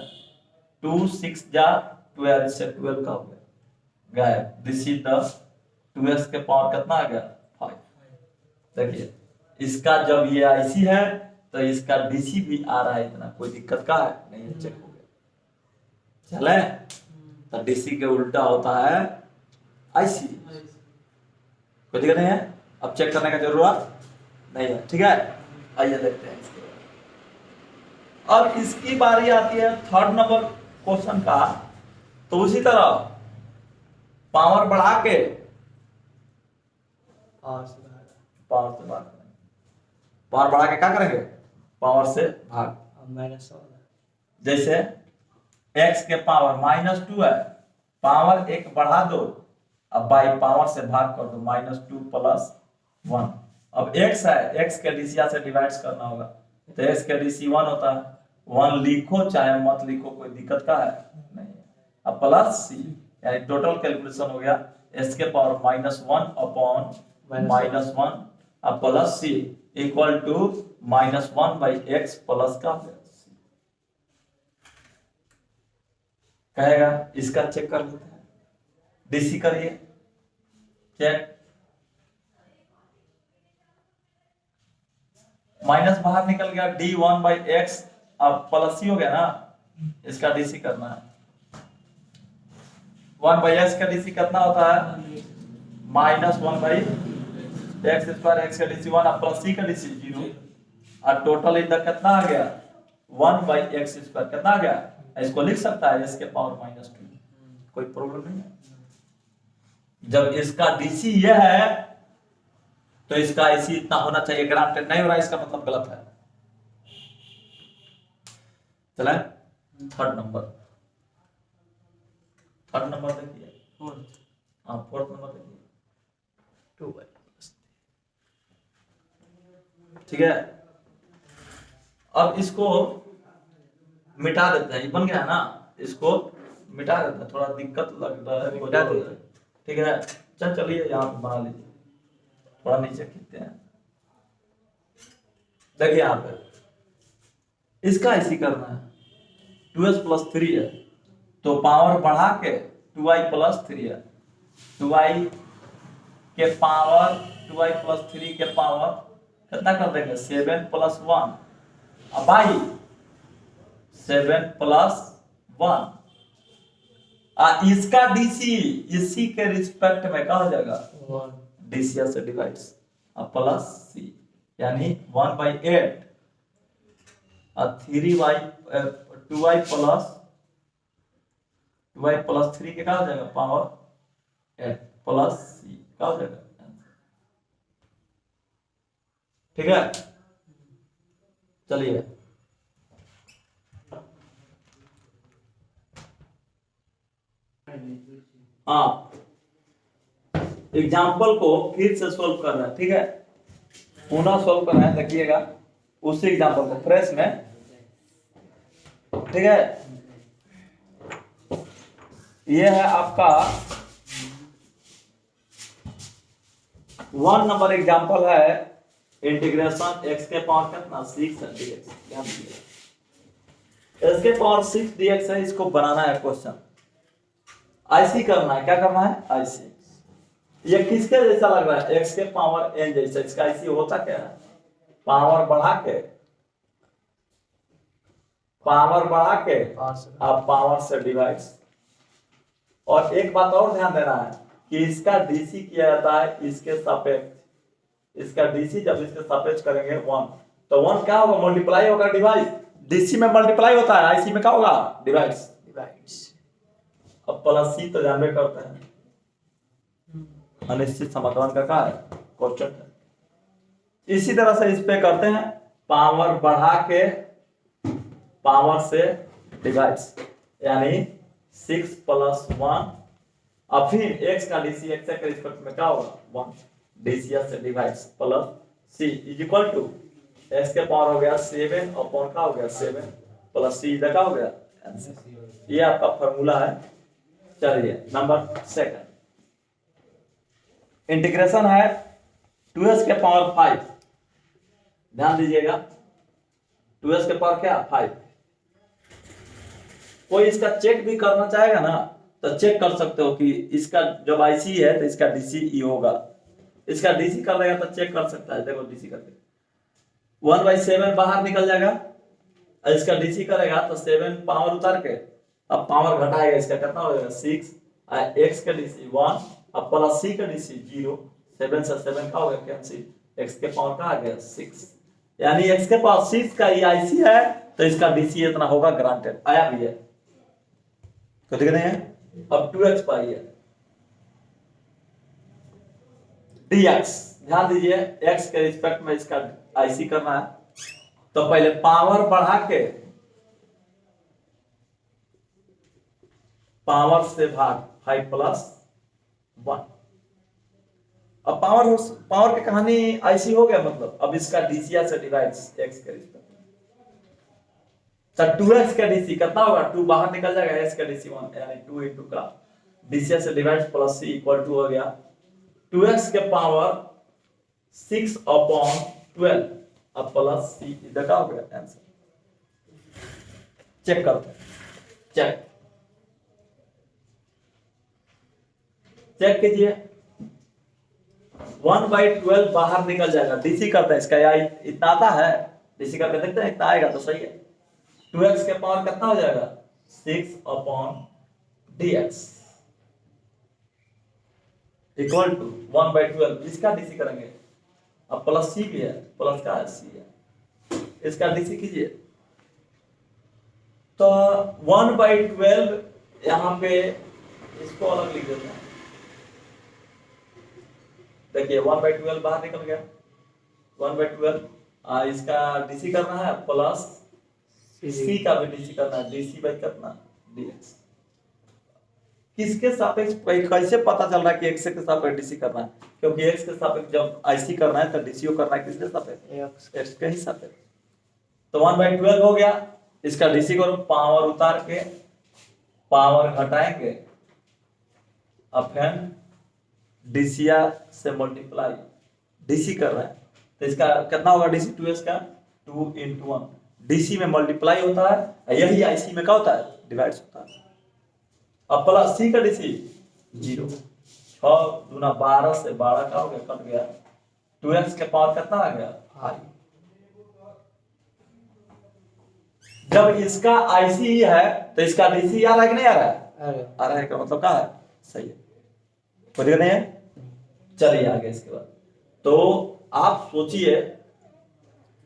2 6 जा 12 से 12 का हो गया गायब, डीसी 10, 2s के पावर कितना आ गया 5। देखिए इसका जब ये आईसी है तो इसका डीसी भी आ रहा है इतना, कोई दिक्कत का है नहीं है, चेक हो गया। चले तो डीसी के उल्टा होता है आईसी, कोई दिक्कत नहीं है, अब चेक करने का जरूरत नहीं है। ठीक है, आइए देखते हैं इसके बाद। अब इसकी बारी आती है थर्ड नंबर क्वेश्चन का। तो उसी तरह पावर बढ़ा के पावर से भाग, पावर बढ़ा के क्या करेंगे, पावर से भाग। माइनस जैसे x के पावर -2 है, पावर एक बढ़ा दो, अब बाई पावर से भाग कर दो, -2 + 1। अब x है, x के डीसी से डिवाइड करना होगा, तो x के डीसी 1 होता है, 1 लिखो चाहे मत लिखो, कोई दिक्कत का है नहीं। अब प्लस c, यानी टोटल कैलकुलेशन हो गया s के पावर -1 अपॉन -1 अब plus c equal to -1/x plus का कहेगा। इसका चेक कर लेते हैं, डीसी करिए चेक, माइनस बाहर निकल गया, d1/x अब प्लस ही हो गया ना, इसका डीसी करना है। 1/x का डीसी कितना होता है, -1/x², x का डीसी 1 अब प्लस c का डीसी 0, और टोटल इधर कितना आ गया, 1/x² कितना आ गया, इसको लिख सकता है s के पावर -2, कोई प्रॉब्लम नहीं है। जब इसका डीसी यह है तो इसका इसी इतना होना चाहिए, ग्रांटेड नहीं हो रहा इसका मतलब गलत है। चले थर्ड नंबर देखिए, फोर्थ नंबर देखिए, 2/, ठीक है। अब इसको मिटा देते हैं, ये बन गया है ना, इसको मिटा देते हैं, थोड़ा दिक्कत लग रहा है, मिटा देते हैं, ठीक है। चलिए यहाँ पे बना लीजिए, थोड़ा नीचे खींचते हैं। देखिए यहाँ पे इसका इसी करना है, 2s + 3 है, तो पावर बढ़ा के 2i + 3 है, 2i के पावर 2i + 3 के पावर कितना कर देंगे, 7 + 1 अब आई 7 + 1, इसका डीसी इसी के रिस्पेक्ट में क्या हो जाएगा, डीसी से डिवाइड्स अब प्लस सी, यानी 1/8 और 2i + 3 के क्या हो जाएगा, पावर 8 प्लस सी क्या हो जाएगा, ठीक है। चलिए हाँ, एग्जाम्पल को फिर से सोल्व कर रहे हैं, ठीक है, पुनः सोल्व कर रहे हैं, देखिएगा उसी एग्जाम्पल को फ्रेश में, ठीक है। ये है आपका 1 नंबर एग्जाम्पल है, इंटीग्रेशन x के पावर कितना 6 dx, x के पावर 6 dx है, इसको बनाना है क्वेश्चन, IC करना है, क्या करना है IC। ये किसके जैसा लग रहा है, x के पावर n जैसा, इसका IC होता क्या है, पावर बढ़ा के आप पावर से डिवाइड। और एक बात और ध्यान देना है कि इसका डीसी किया जाता है इसके सापेक्ष, इसका डीसी जब इसके सापेक्ष करेंगे 1, तो 1 क्या होगा, मल्टीप्लाई होगा डिवाइड, डीसी में मल्टीप्लाई होता है, आईसी में क्या होगा, डिवाइड्स। अब प्लस सी तो जानबे करते हैं, अनिश्चित समाकलन का क्या है, क्वेश्चन है। इसी तरह से इस पे करते हैं, पावर बढ़ा के पावर से डिवाइड्स, यानी 6 + 1, अब फिर x का डीसी x के रिस्पेक्ट में क्या होगा 1, डीसी से divides plus c equal to x के पावर हो गया 7 अपॉन क्या हो गया 7 प्लस c क्या हो गया आंसर। ये आपका फार्मूला है। चलिए नंबर सेकंड, इंटीग्रेशन है 2s के पावर 5, ध्यान दीजिएगा 2s के पावर क्या 5। कोई इसका चेक भी करना चाहेगा ना तो चेक कर सकते हो कि इसका जब आईसी है तो इसका डीसी ई होगा, इसका डीसी कर देगा तो चेक कर सकता है, देखो डीसी करके 1/7 बाहर निकल जाएगा, और इसका डीसी करेगा तो 7 पावर उतार के अब पावर घटाएगा, इसका कितना हो जाएगा 6, x का डीसी 1 अब प्लस c का डीसी 0, 7 से 7 का हो गया कैंसिल, x के पावर का आ गया 6, यानी x के पावर 6 का ये आईसी है, तो इसका डीसी इतना होगा, ग्रांटेड आया भी है, तो दिख रहे हैं। अब 2x पाई है dx, ध्यान दीजिए x के रिस्पेक्ट में इसका आईसी करना है, तो पहले पावर बढ़ा के पावर से भाग 5 प्लस 1। अब पावर की कहानी आईसी हो गया, मतलब अब इसका डीसीआर से डिवाइड x के रिस्पेक्ट में, तो 2x का डीसी कितना होगा, 2 बाहर निकल जाएगा, x का डीसी 1, यानी 2 into का डीसीआर से divide plus c equal to हो गया 2x के पावर 6 अपॉन 12 अब प्लस c, इधर का हो गया आंसर। चेक करते हैं, चेक कीजिए, 1/12 बाहर निकल जाएगा, डीसी करते हैं इसका, या इतना आता है, डीसी करके देखते हैं इतना आएगा तो सही है। 2x के पावर कितना हो जाएगा 6 अपॉन dx इक्वल टू 1/12, इसका डीसी करेंगे, अब प्लस c भी है, प्लस का c है, इसका डीसी कीजिए, तो 1/12 यहाँ पे इसको अलग लिख देते हैं, देखिए 1/12 बाहर निकल गया, 1/12 इसका डीसी करना है, प्लस सी का भी डीसी करना है, डीसी बाई कितना dx, किसके सापेक्ष, कैसे पता चल रहा है कि x के सापेक्ष डीसी करना है, क्योंकि x के सापेक्ष जब आईसी करना है तो डीसीओ करना है किसके सापेक्ष, x के ही सापेक्ष, तो 1/12 हो गया, इसका डीसी करो, पावर उतार के पावर घटाएंगे, अब फिर डीसीआर से मल्टीप्लाई, डीसी कर रहे हैं तो इसका कितना होगा डीसी 2s का 2 into 1, डीसी में मल्टीप्लाई होता है, यही आईसी में क्या होता है डिवाइड होता है। अब प्लस सी का डीसी 0, 6 दूना 12 से 12 का हो गया, कट गया, 2x के पावर कितना आ गया 5। जब इसका आईसी है तो इसका डीसी आ रहा है कि नहीं आ रहा है, आ रहा है, का मतलब क्या है सही है, कोई दिक्कत नहीं है। चलिए आगे, इसके बाद तो आप सोचिए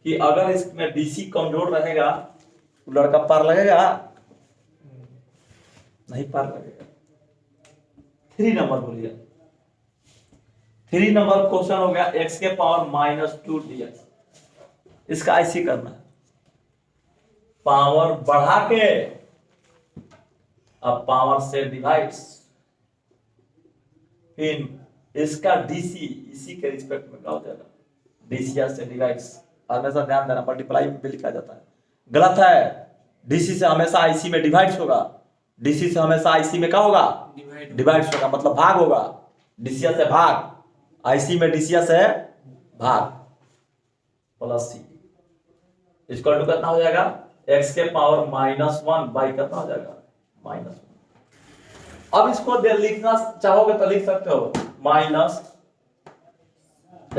कि अगर इसमें डीसी कमजोर रहेगा तो लड़का पार लगेगा, नहीं पार लगेगा। 3 नंबर बोलिए, 3 नंबर क्वेश्चन हो गया, x के पावर -2 dx, इसका आईसी करना है, पावर बढ़ा के अब पावर से डिवाइड्स, फिर इसका डीसी इसी के रिस्पेक्ट में क्या हो जाएगा, डीसीआर से डिवाइड्स, हमेशा ध्यान देना मल्टीप्लाई में भी लिखा जाता है, गलत है, डीसी से हमेशा आईसी में डिवाइड्स होगा, डीसी से हमेशा आईसी में क्या होगा डिवाइड्स होगा, मतलब भाग होगा, डीसीआर से भाग, आईसी में डीसीआर से भाग, प्लस सी इक्वल टू कितना हो जाएगा, x के पावर -1 बाई कितना हो जाएगा -1। अब इसको लिखना चाहोगे तो लिख सकते हो, माइनस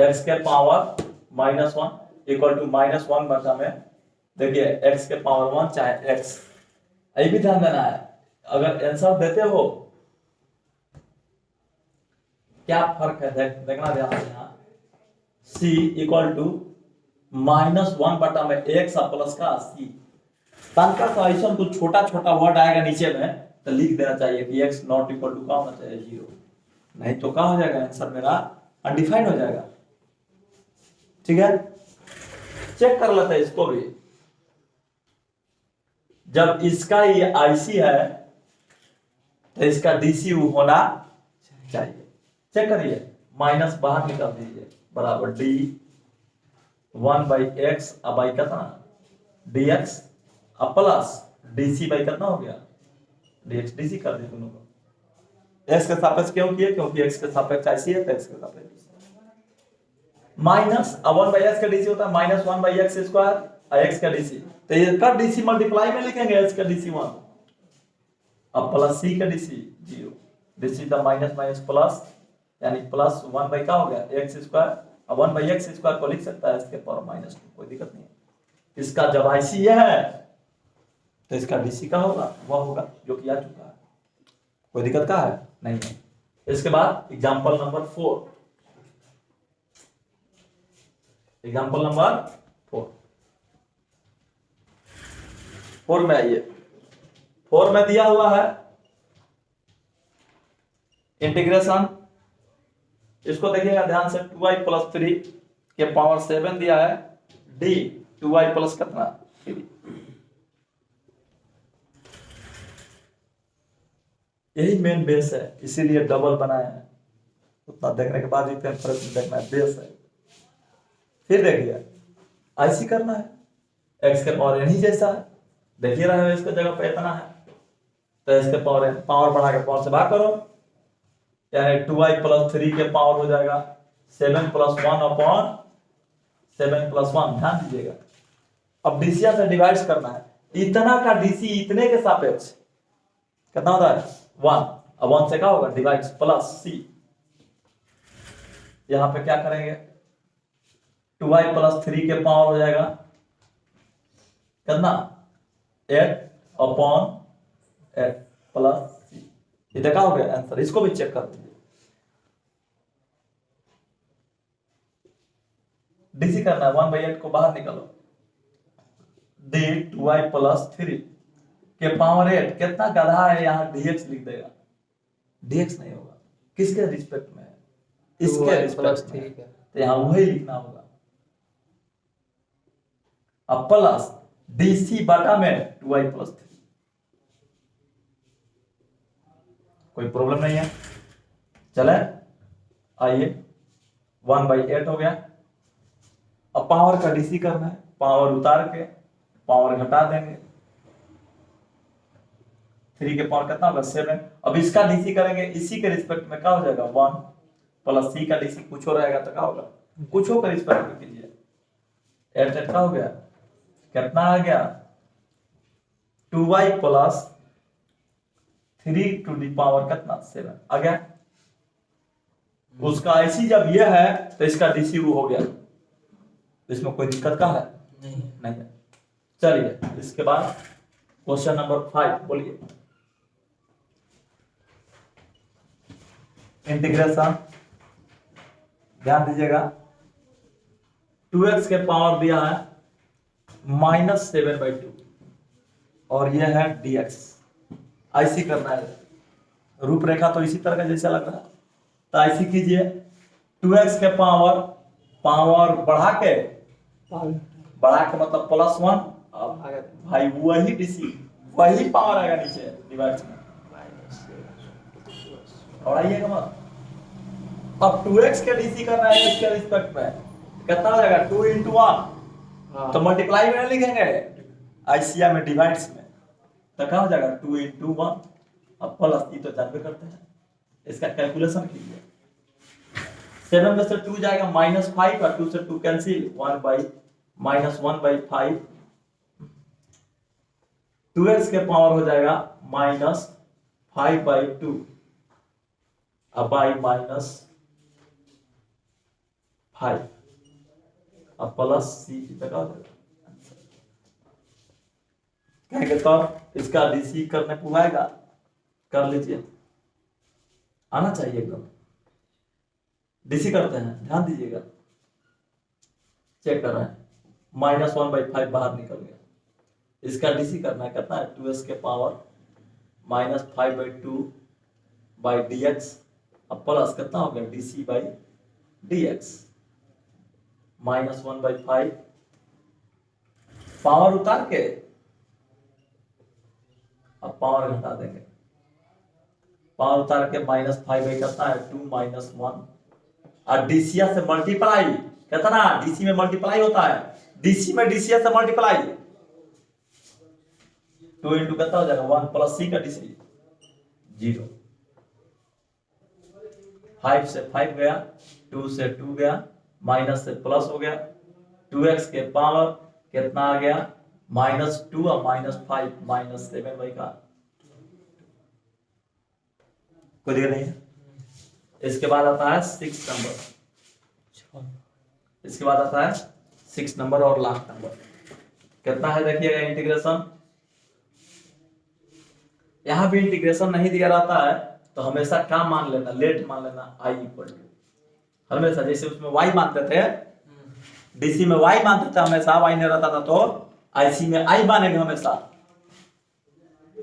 x के पावर -1 इक्वल टू -1 बटा में, देखिए x के पावर 1 चाहे x, ये भी ध्यान देना है, अगर आंसर देते हो क्या फर्क है देखना ध्यान देना, c इक्वल टू -1 बटा में x प्लस का c, तनका का ऐसा कुछ छोटा छोटा वर्ड आएगा नीचे में तो लिख देना चाहिए कि x नॉट इक्वल टू क्या होना चाहिए 0, नहीं तो क्या हो जाएगा आंसर मेरा अनडिफाइंड हो जाएगा। ठीक है, चेक कर लेते हैं इसको भी, जब इसका ये आईसी है तो इसका डीसी होना चाहिए, चेक करिए, माइनस बाहर निकाल दीजिए, बराबर डी 1/x अब बाई कितना dx अब प्लस डीसी बाई कितना हो गया dx, डीसी कर दे दोनों को, x के सापेक्ष क्यों किए, क्योंकि x के सापेक्ष आईसी है तो x के सापेक्ष माइनस, अब 1/x का डीसी होता है -1/x स्क्वायर, x का डीसी, तो ये का डीसी मल्टीप्लाई में लिखेंगे, x का डीसी 1, अब प्लस c का डीसी 0, डीसी का माइनस माइनस प्लस, यानी प्लस 1 बाई का हो गया x स्क्वायर, अब 1/x स्क्वायर को लिख सकता है इसके पावर -2, कोई दिक्कत नहीं है। इसका जब आईसी है तो इसका डीसी का होगा वह होगा जो कि आ चुका है, कोई दिक्कत का है नहीं है। इसके बाद एग्जांपल नंबर 4, एग्जाम्पल नंबर 4 में आइए। 4 में दिया हुआ है इंटीग्रेशन, इसको देखिएगा ध्यान से, 2y प्लस 3 के पावर 7 दिया है डी 2y प्लस कितना 3। यही मेन बेस है, इसीलिए डबल बनाया है। उतना देखने के बाद इतने प्रश्न देखना है, बेस है। फिर देखिए ऐसी करना है, x के पावर n ही जैसा है, देखिए रहे हो इसके जगह पे इतना है, तो इसके पावर n पावर बढ़ा के पावर से भाग करो, यानी 2y प्लस 3 के पावर हो जाएगा 7 प्लस 1 अपॉन 7 प्लस 1। ध्यान दीजिएगा, अब डीसी से डिवाइड करना है, इतना का डीसी इतने के सापेक्ष कितना होता है 1, अब 1 से क्या होगा डिवाइड प्लस c। यहां पे क्या करेंगे 2y प्लस 3 के पावर हो जाएगा कितना 8 अपॉन 8 प्लस c। ये देखा हो गया आंसर, इसको भी चेक कर दीजिए। डीसी करना है, 1/8 को बाहर निकालो, डी 2y प्लस 3 के पावर 8 कितना गधा है, यहां dx लिख देगा, dx नहीं होगा, किसके रिस्पेक्ट में है, इसके रिस्पेक्ट में, तो यहां वही लिखना होगा। अब प्लस डीसी बटा में 2y प्लस 3, कोई प्रॉब्लम नहीं है। चले आइए 1/8 हो गया। अब पावर का डीसी करना है, पावर उतार के पावर घटा देंगे, 3 के पावर कितना होगा 7। अब इसका डीसी करेंगे, इसी के रिस्पेक्ट में क्या हो जाएगा 1 प्लस c का डीसी कुछ हो रहेगा तो क्या होगा कुछ हो के रिस्पेक्ट में कीजिए, 8 क्या हो गया कितना आ गया 2y plus 3 to the power कितना 7 आ गया। उसका ऐसी जब ये है तो इसका डीसी वो हो गया, इसमें कोई दिक्कत का है नहीं है। चलिए इसके बाद क्वेश्चन नंबर 5 बोलिए। इंटीग्रेशन ध्यान दीजिएगा, 2x के पावर दिया है -7/2 और यह है dx। ऐसी करना है, रूपरेखा तो इसी तरह का जैसा लग रहा है, तो ऐसी कीजिए 2x के पावर बढ़ा के मतलब +1, भाई वही डीसी वही पावर आएगा नीचे डिवाइड में, और आइएगा मत। अब 2x के डीसी करना है इसके रिस्पेक्ट में, कितना हो जाएगा 2 × 1, तो मल्टीप्लाई में लिखेंगे आईसीआई में डिवाइड्स में, तो क्या हो जाएगा 2 × 1। अब प्लस ई तो जानते करते हैं, इसका कैलकुलेशन कीजिए। 7 में से 2 जाएगा -5 और 2 से 2 कैंसिल, 1/-1/5, 2x के पावर हो जाएगा -5/2 अब बाई -5 अब प्लस c लगा देगा, कहेंगे तो इसका डीसी करने को आएगा, कर लीजिए, आना चाहिए एकदम। डीसी करते हैं, ध्यान दीजिएगा, चेक कर रहे हैं, -1/5 बाहर निकल गया, इसका डीसी करना है, कितना है 2s के पावर -5/2/dx, अब प्लस कितना हो गया dc/dx, -1/5 पावर उतार के अब पावर घटा देंगे, पावर उतार के -5 कितना है 2 - 1 और डीसीया से मल्टीप्लाई, कितना डीसी में मल्टीप्लाई होता है, डीसी में डीसीया से मल्टीप्लाई, 2 × कितना हो जाएगा 1 प्लस c का डीसी 0, 5 से 5 गया, 2 से 2 गया, माइनस से प्लस हो गया, 2x के पावर कितना आ गया -2 और -5 -7 का कोई दिक्कत नहीं है। इसके बाद आता है 6 नंबर, इसके बाद आता है 6 नंबर और लास्ट नंबर, कितना है देखिएगा इंटीग्रेशन। यहां भी इंटीग्रेशन नहीं दिया रहता है तो हमेशा क्या मान लेना, लेट मान लेना, i = हमेशा जैसे उसमें y मानते थे डीसी में वाई मानते थे हमेशा, वाई नहीं रहता था, तो आईसी में आई मानेंगे हमेशा,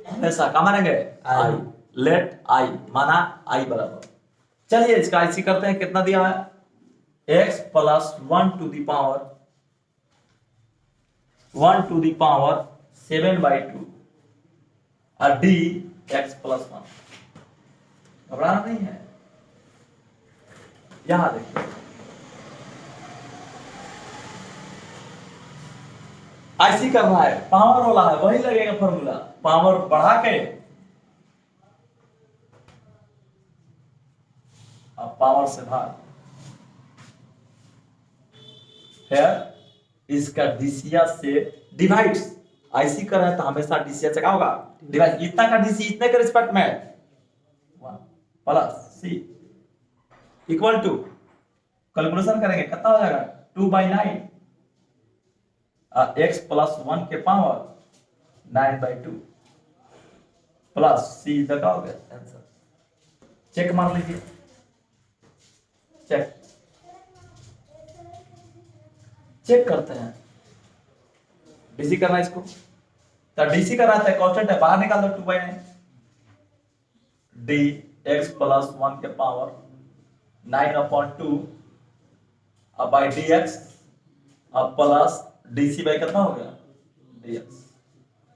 हमेशा क्या मानेंगे? आई। लेट आई माना आई बराबर। चलिए इसका आईसी करते हैं, कितना दिया है? x plus 1 to the power 7/2 और डी x प्लस 1। घबराना नहीं है। यहां देखिए आईसी कर रहा है, पावर वाला है, वही लगेगा फॉर्मूला, पावर बढ़ा के अब पावर से भाग, फिर इसका डीसीया से डिवाइड। आईसी कर रहा है तो हमेशा डीसीया से क्या होगा? डिवाइड। इतना का डीसी इतने के रिस्पेक्ट में 1 plus C equal to, calculation करेंगे कितना हो जाएगा? 2/9 x प्लस 1 के पावर 9/2 प्लस सी लगा हो गया आंसर। चेक मार लीजिए, चेक करते हैं। डीसी करना है इसको, तो डीसी का रहता है कांस्टेंट है, बाहर निकाल दो 2/9 डी x प्लस 1 के पावर 9/2 अब बाई डी एक्स अब प्लस डीसी बाई कितना हो गया? dx।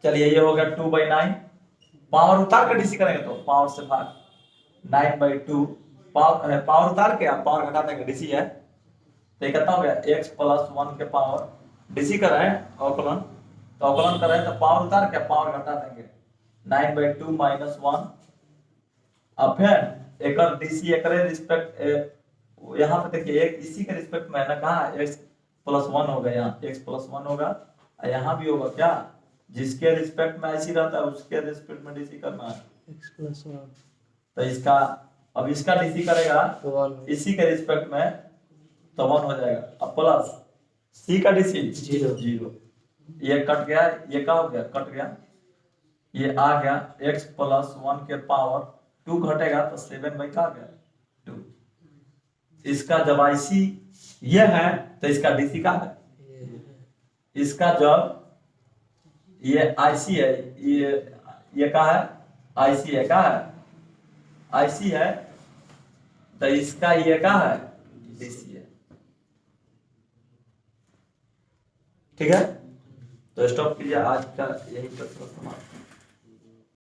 चलिए ये हो गया 2/9, पावर उतार के डीसी करेंगे तो पावर से भाग 9/2, पावर उतार के आप पावर घटा देंगे, डीसी है तो कितना हो गया? x प्लस 1 के पावर, डीसी कर रहे हैं अवकलन, तो अवकलन कर रहे हैं तो पावर उतार के पावर घटा देंगे 9/2 माइनस 1। अब फिर एक डीसी एक रिस्पेक्ट, यहाँ पे देखिए एक इसी के रिस्पेक्ट में ना, कहा x प्लस 1 होगा, यहाँ x प्लस 1 होगा, यहाँ भी होगा क्या? जिसके रिस्पेक्ट में ऐसी रहता है उसके रिस्पेक्ट में डीसी करना है, x प्लस 1। तो इसका अब इसका डीसी करेगा तो 1 इसी के रिस्पेक्ट में तो 1 हो जाएगा। अब प्लस सी का डीसी 0, ये कट गया, ये क्या हो गया? कट गया, ये आ गया x प्लस 1 के पावर 2 घटेगा तो 7 क्या आ गया? 2। इसका जब आईसी ये है तो इसका डीसी का है, इसका जब ये आईसी है, ये क्या है? आईसी है, क्या है? आईसी है, तो इसका ये क्या है? डीसी है। ठीक है, तो स्टॉप कीजिए, आज का यही प्रश्न समाप्त।